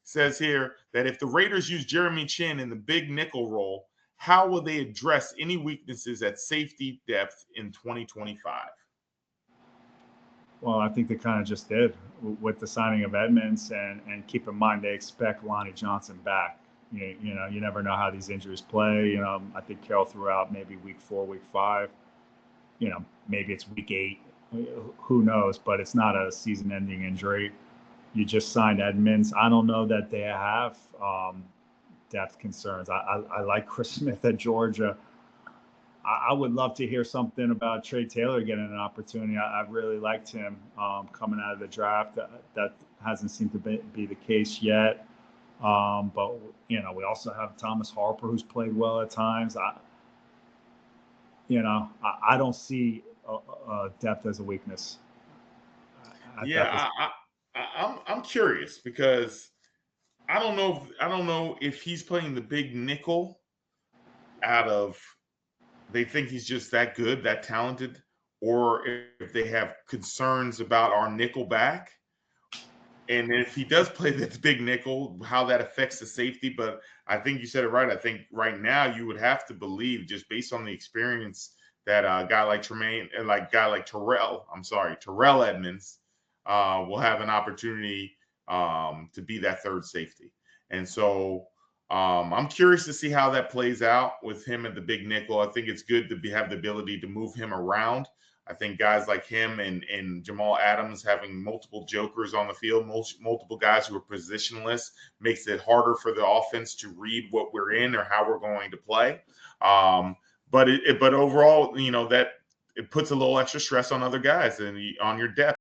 says here that if the Raiders use Jeremy Chin in the big nickel role, how will they address any weaknesses at safety depth in 2025? Well, I think they kind of just did with the signing of Edmonds, and keep in mind they expect Lonnie Johnson back. You never know how these injuries play. I think Carroll threw out maybe week 4, week 5. Maybe it's week 8. Who knows? But it's not a season-ending injury. You just signed Edmonds. I don't know that they have depth concerns. I like Chris Smith at Georgia. I would love to hear something about Trey Taylor getting an opportunity. I really liked him coming out of the draft. That hasn't seemed to be the case yet. But we also have Thomas Harper, who's played well at times. I don't see depth as a weakness. Yeah, I'm curious because I don't know if he's playing the big nickel out of they think he's just that good, that talented, or if they have concerns about our nickel back. And if he does play this big nickel, how that affects the safety. But I think you said it right. I think right now you would have to believe, just based on the experience, that a guy like Terrell Edmonds will have an opportunity to be that third safety. And so I'm curious to see how that plays out with him at the big nickel. I think it's good to have the ability to move him around. I think guys like him and Jamal Adams having multiple jokers on the field, multiple guys who are positionless, makes it harder for the offense to read what we're in or how we're going to play. But overall, that it puts a little extra stress on other guys and on your depth.